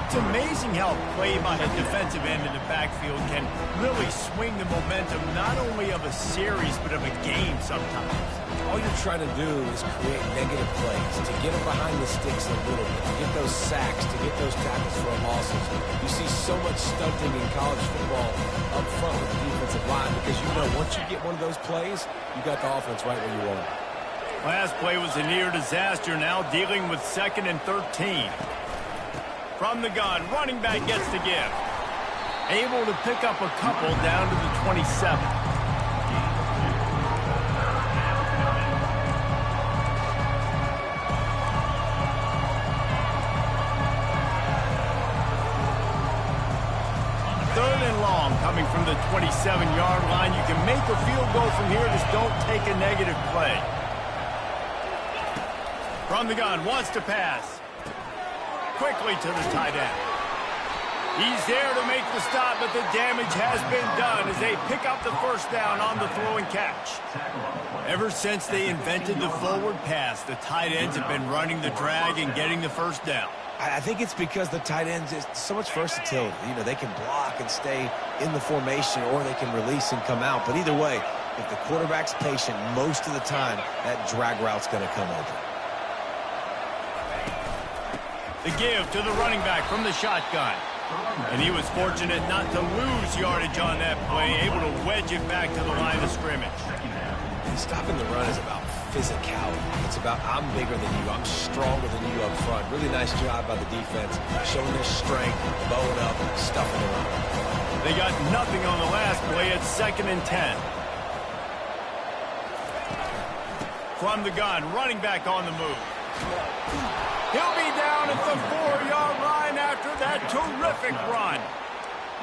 It's amazing how play by a defensive end in the backfield can really swing the momentum not only of a series but of a game sometimes. All you're trying to do is create negative plays, to get them behind the sticks a little bit, to get those sacks, to get those tackles for losses. You see so much stunting in college football up front with the defensive line because you know once you get one of those plays, you got the offense right where you want it. Last play was a near disaster, now dealing with 2nd and 13. From the gun, running back gets the give. Able to pick up a couple down to the 27. Third and long coming from the 27-yard line. You can make a field goal from here, just don't take a negative play. From the gun, wants to pass. Quickly to the tight end. He's there to make the stop, but the damage has been done as they pick up the first down on the throw and catch. Ever since they invented the forward pass, the tight ends have been running the drag and getting the first down. I think it's because the tight ends is so much versatility. You know, they can block and stay in the formation, or they can release and come out. But either way, if the quarterback's patient, most of the time, that drag route's going to come open. The give to the running back from the shotgun. And he was fortunate not to lose yardage on that play, able to wedge it back to the line of scrimmage. And stopping the run is about physicality. It's about, I'm bigger than you, I'm stronger than you up front. Really nice job by the defense, showing their strength, bowing up, stuffing the run. They got nothing on the last play. It's 2nd and 10. From the gun, running back on the move. He'll be down at the 4-yard line after that terrific run.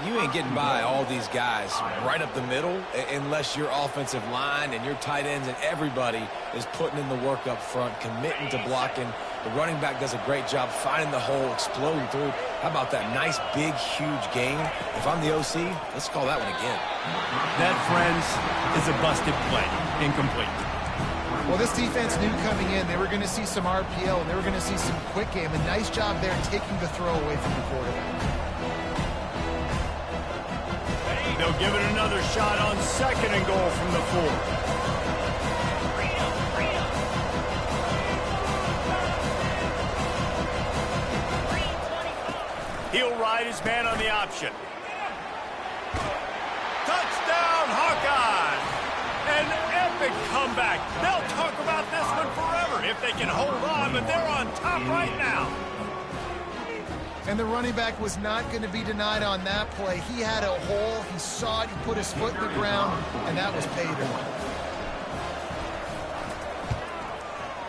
You ain't getting by all these guys right up the middle unless your offensive line and your tight ends and everybody is putting in the work up front, committing to blocking. The running back does a great job finding the hole, exploding through. How about that nice, big, huge gain? If I'm the OC, let's call that one again. That, friends, is a busted play. Incomplete. Well, this defense knew coming in they were going to see some RPO, and they were going to see some quick game. A nice job there taking the throw away from the quarterback. They'll give it another shot on 2nd and goal from the 4. He'll ride his man on the option. Touchdown, Hawkeyes! An epic comeback. They'll talk about this one forever if they can hold on, but they're on top right now. And the running back was not going to be denied on that play. He had a hole. He saw it. He put his foot in the ground, and that was pay dirt.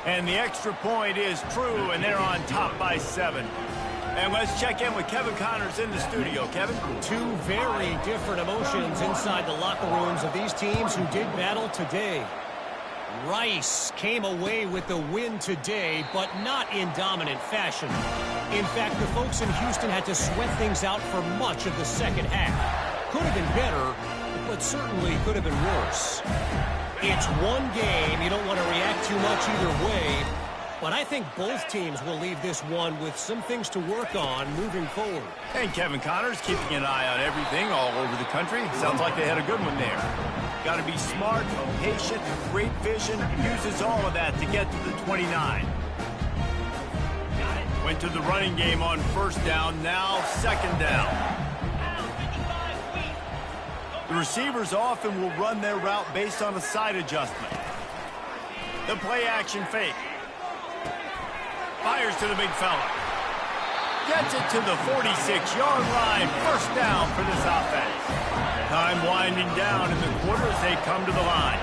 And the extra point is true, and they're on top by 7. And let's check in with Kevin Connors in the studio. Kevin? Two very different emotions inside the locker rooms of these teams who did battle today. Rice came away with the win today, but not in dominant fashion. In fact, the folks in Houston had to sweat things out for much of the second half. Could have been better, but certainly could have been worse. It's one game. You don't want to react too much either way. But I think both teams will leave this one with some things to work on moving forward. And Kevin Connors keeping an eye on everything all over the country. Sounds like they had a good one there. Got to be smart, patient, great vision. Uses all of that to get to the 29. Went to the running game on 1st down, now 2nd down. The receivers often will run their route based on a side adjustment. The play action fake. Fires to the big fella. Gets it to the 46-yard line. 1st down for this offense. Time winding down in the quarter as they come to the line.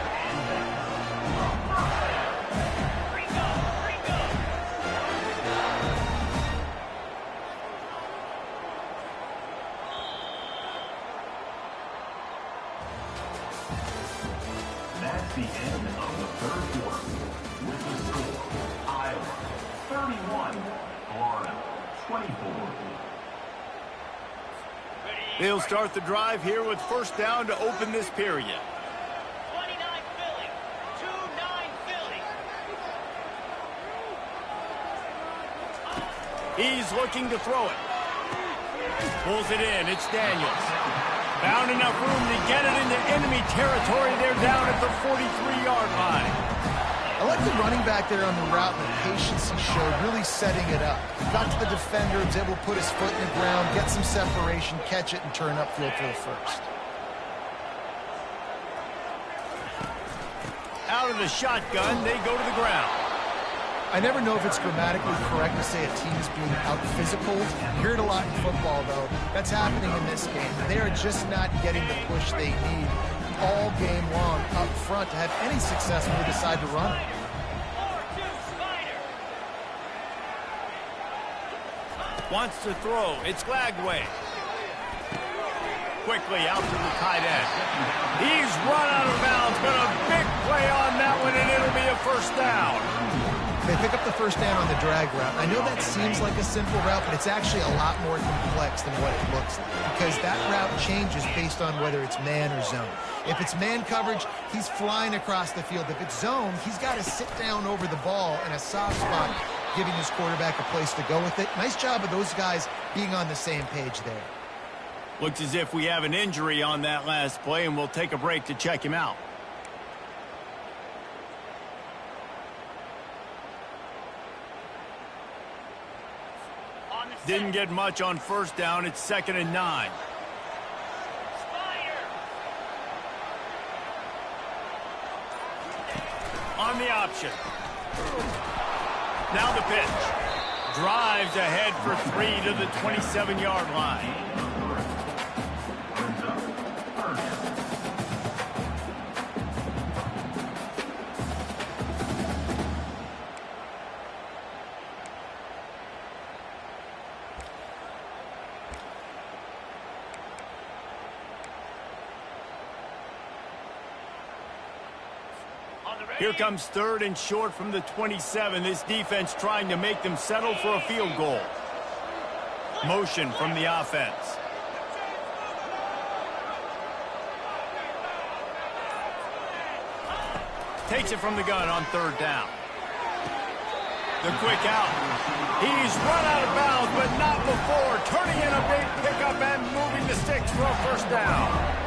That's the end of the 3rd quarter. With the score, Iowa 31, Florida 24. They'll start the drive here with 1st down to open this period. 29 Philly. 2-9 Philly. He's looking to throw it. Pulls it in. It's Daniels. Found enough room to get it into enemy territory. They're down at the 43-yard line. I like the running back there on the route and the patience he showed, really setting it up. Got to the defender, was able to put his foot in the ground, get some separation, catch it, and turn upfield for the 1st. Out of the shotgun, they go to the ground. I never know if it's grammatically correct to say a team is being out-physical. You hear it a lot in football, though. That's happening in this game. They are just not getting the push they need all game long up front to have any success when they decide to run it. Wants to throw. It's Glagway. Quickly out to the tight end. He's run out of bounds, but a big play on that one, and it'll be a first down. They pick up the first down on the drag route. I know that seems like a simple route, but it's actually a lot more complex than what it looks like because that route changes based on whether it's man or zone. If it's man coverage, he's flying across the field. If it's zone, he's got to sit down over the ball in a soft spot, giving his quarterback a place to go with it. Nice job of those guys being on the same page there. Looks as if we have an injury on that last play, and we'll take a break to check him out. Didn't get much on first down. It's 2nd and 9. On the option. Now the pitch. Drives ahead for 3 to the 27-yard line. Here comes 3rd and short from the 27. This defense trying to make them settle for a field goal. Motion from the offense. Takes it from the gun on 3rd down. The quick out. He's run out of bounds, but not before. Turning in a big pickup and moving the sticks for a first down.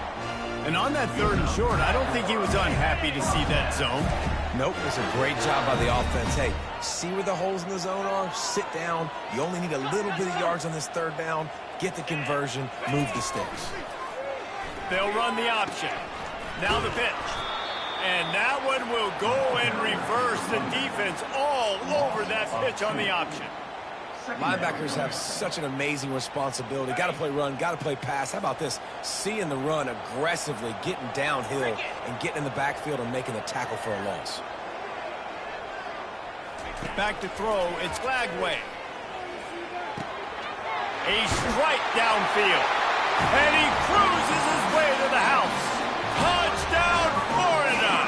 And on that 3rd and short, I don't think he was unhappy to see that zone. Nope, it's a great job by the offense. Hey, see where the holes in the zone are? Sit down. You only need a little bit of yards on this 3rd down. Get the conversion. Move the sticks. They'll run the option. Now the pitch. And that one will go in reverse. The defense all over that pitch on the option. Linebackers have such an amazing responsibility. Got to play run, got to play pass. How about this? Seeing the run aggressively, getting downhill, and getting in the backfield and making the tackle for a loss. Back to throw. It's Glagway. A strike downfield. And he cruises his way to the house. Touchdown, Florida!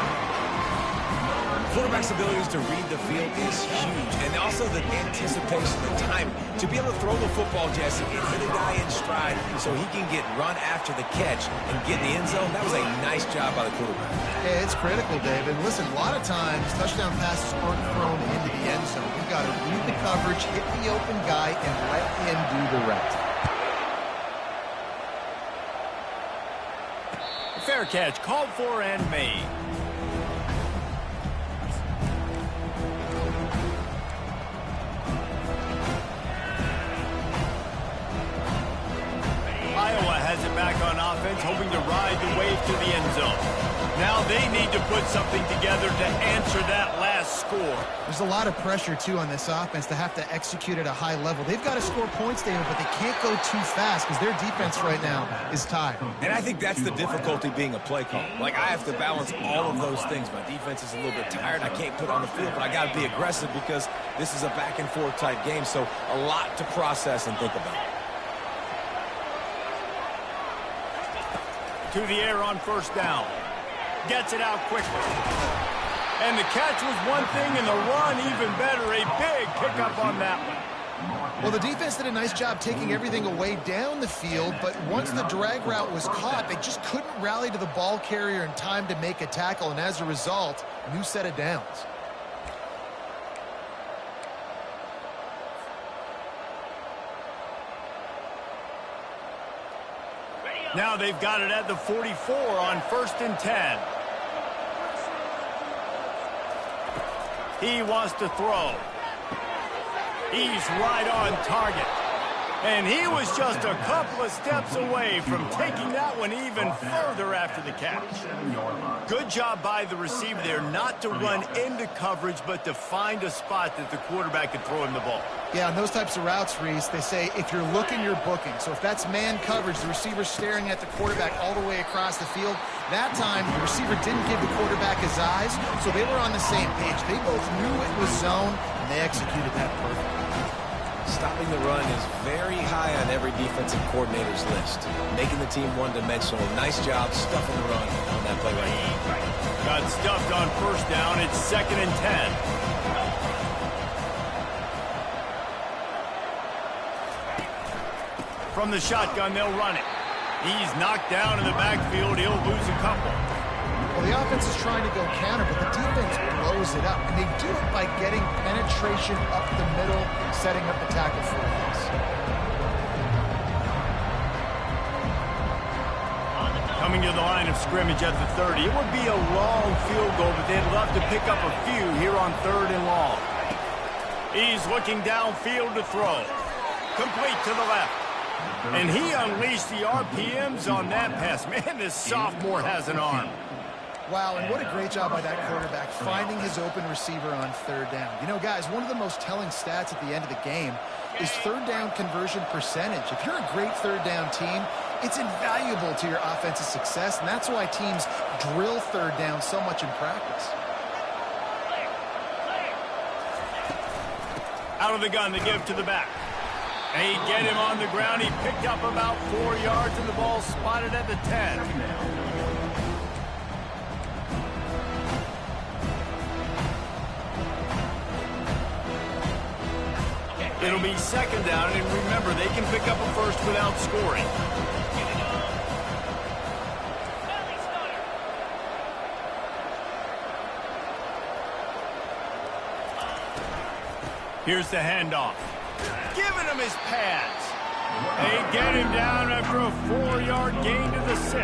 Quarterback's abilities to read the field is huge, and also the anticipation, the timing. To be able to throw the football, Jesse, and hit a guy in stride so he can get run after the catch and get in the end zone, that was a nice job by the quarterback. Yeah, it's critical, David. Listen, a lot of times, touchdown passes aren't thrown into the end zone. You've got to read the coverage, hit the open guy, and let him do the rest. Fair catch, called for and made. Iowa has it back on offense, hoping to ride the wave to the end zone. Now they need to put something together to answer that last score. There's a lot of pressure, too, on this offense to have to execute at a high level. They've got to score points, David, but they can't go too fast because their defense right now is tired. And I think that's the difficulty being a play call. Like, I have to balance all of those things. My defense is a little bit tired. I can't put on the field, but I got to be aggressive because this is a back-and-forth type game, so a lot to process and think about. To the air on first down. Gets it out quickly. And the catch was one thing, and the run even better. A big pickup on that one. Well, the defense did a nice job taking everything away down the field, but once the drag route was caught, they just couldn't rally to the ball carrier in time to make a tackle, and as a result, new set of downs. Now they've got it at the 44 on 1st and 10. He wants to throw. He's right on target. And he was just a couple of steps away from taking that one even further after the catch. Good job by the receiver there not to run into coverage, but to find a spot that the quarterback could throw him the ball. Yeah, on those types of routes, Reese, they say if you're looking, you're booking. So if that's man coverage, the receiver's staring at the quarterback all the way across the field. That time, the receiver didn't give the quarterback his eyes, so they were on the same page. They both knew it was zone, and they executed that perfectly. Stopping the run is very high on every defensive coordinator's list. Making the team one-dimensional. Nice job stuffing the run on that play right now. Got stuffed on first down. It's 2nd and 10. From the shotgun, they'll run it. He's knocked down in the backfield. He'll lose a couple. Well, the offense is trying to go counter, but the defense blows it up. And they do it by getting penetration up the middle, setting up the tackle for a loss. Coming to the line of scrimmage at the 30. It would be a long field goal, but they'd love to pick up a few here on 3rd and long. He's looking downfield to throw. Complete to the left. And he unleashed the RPMs on that pass. Man, this sophomore has an arm. Wow, and what a great job by that quarterback finding his open receiver on 3rd down. You know, guys, one of the most telling stats at the end of the game is 3rd down conversion percentage. If you're a great 3rd down team, it's invaluable to your offensive success, and that's why teams drill 3rd down so much in practice. Out of the gun, they give to the back. They get him on the ground. He picked up about 4 yards, and the ball spotted at the 10. It'll be 2nd down, and remember, they can pick up a first without scoring. Here's the handoff. Giving him his pads. They get him down after a 4-yard gain to the 6.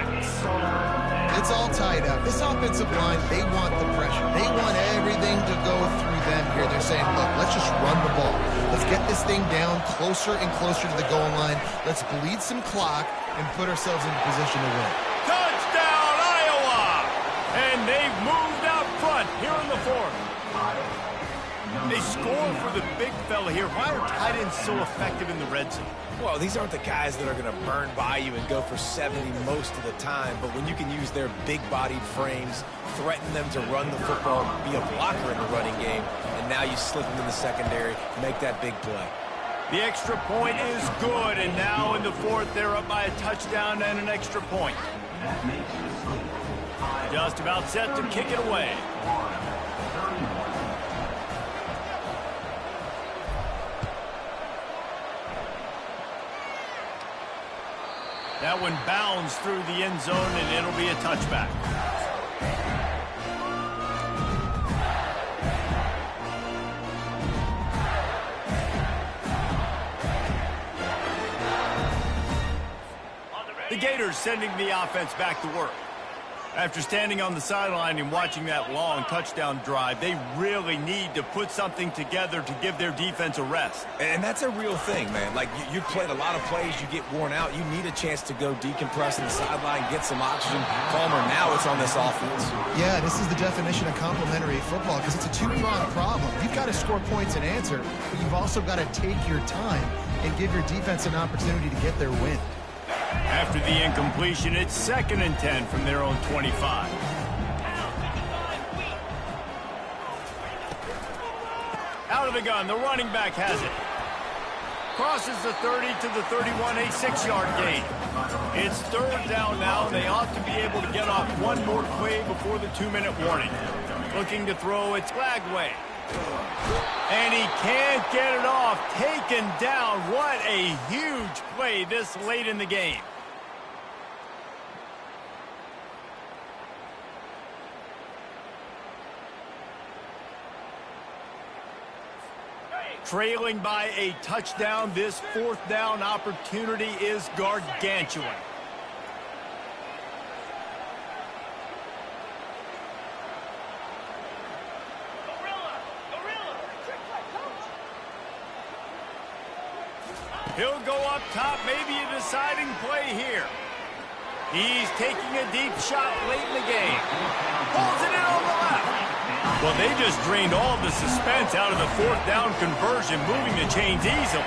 It's all tied up. This offensive line, they want the pressure. They want everything to go through them here. They're saying, look, let's just run the ball. Let's get this thing down closer and closer to the goal line. Let's bleed some clock and put ourselves in position to win. Touchdown, Iowa! And they've moved out front here in the 4th. They score for the big fella here. Why are tight ends so effective in the red zone? Well, these aren't the guys that are going to burn by you and go for 70 most of the time, but when you can use their big-bodied frames, threaten them to run the football, be a blocker in the running game, and now you slip them in the secondary, make that big play. The extra point is good, and now in the 4th, they're up by a touchdown and an extra point. Just about set to kick it away. That one bounds through the end zone, and it'll be a touchback. The Gators sending the offense back to work. After standing on the sideline and watching that long touchdown drive, they really need to put something together to give their defense a rest. And that's a real thing, man. Like, you played a lot of plays, you get worn out, you need a chance to go decompress on the sideline, get some oxygen. Palmer, now it's on this offense. Yeah, this is the definition of complementary football because it's a two-pronged problem. You've got to score points and answer, but you've also got to take your time and give your defense an opportunity to get their win. After the incompletion, it's 2nd and 10 from their own 25. Out of the gun, the running back has it. Crosses the 30 to the 31, a 6-yard gain. It's 3rd down now, and they ought to be able to get off one more play before the 2-minute warning. Looking to throw, it's Lagway. And he can't get it off. Taken down. What a huge play this late in the game. Trailing by a touchdown, this 4th down opportunity is gargantuan. He'll go up top, maybe a deciding play here. He's taking a deep shot late in the game. Pulls it in on the left. Well, they just drained all of the suspense out of the fourth down conversion, moving the chains easily.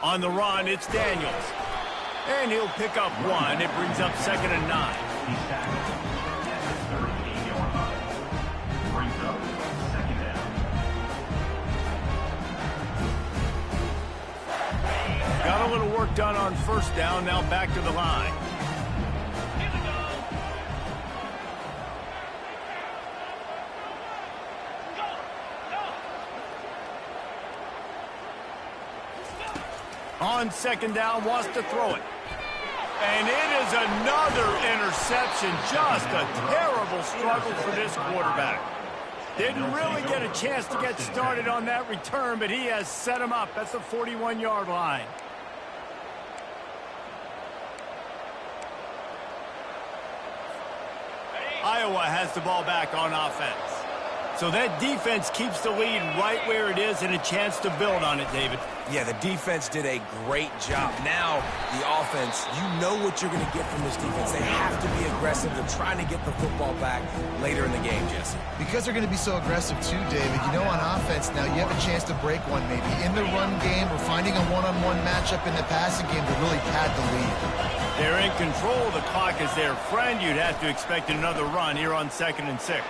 On the run, it's Daniels. And he'll pick up one. It brings up 2nd and 9. He's tackled at the 38-yard line. Brings up 2nd down. Got a little work done on 1st down. Now back to the line. Here we go. On 2nd down, wants to throw it. And it is another interception. Just a terrible struggle for this quarterback. Didn't really get a chance to get started on that return, but he has set him up at the 41-yard line. Iowa has the ball back on offense. So that defense keeps the lead right where it is and a chance to build on it, David. Yeah, the defense did a great job. Now, the offense, you know what you're going to get from this defense. They have to be aggressive. They're trying to get the football back later in the game, Jesse. Because they're going to be so aggressive too, David, you know on offense now you have a chance to break one maybe. In the run game or finding a one-on-one matchup in the passing game to really pad the lead. They're in control. The clock is their friend. You'd have to expect another run here on 2nd and 6.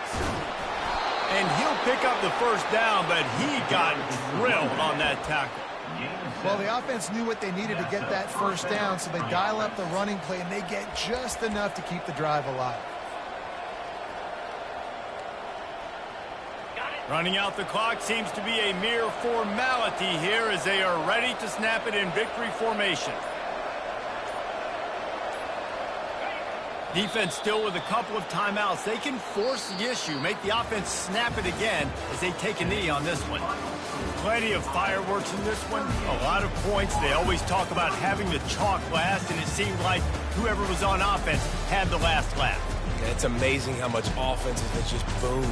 And he'll pick up the 1st down, but he got drilled on that tackle. Well, the offense knew what they needed to get that 1st down, so they dial up the running play, and they get just enough to keep the drive alive. Running out the clock seems to be a mere formality here as they are ready to snap it in victory formation. Defense still with a couple of timeouts. They can force the issue, make the offense snap it again as they take a knee on this one. Plenty of fireworks in this one. A lot of points. They always talk about having the chalk last, and it seemed like whoever was on offense had the last laugh. Yeah, it's amazing how much offense has just boomed.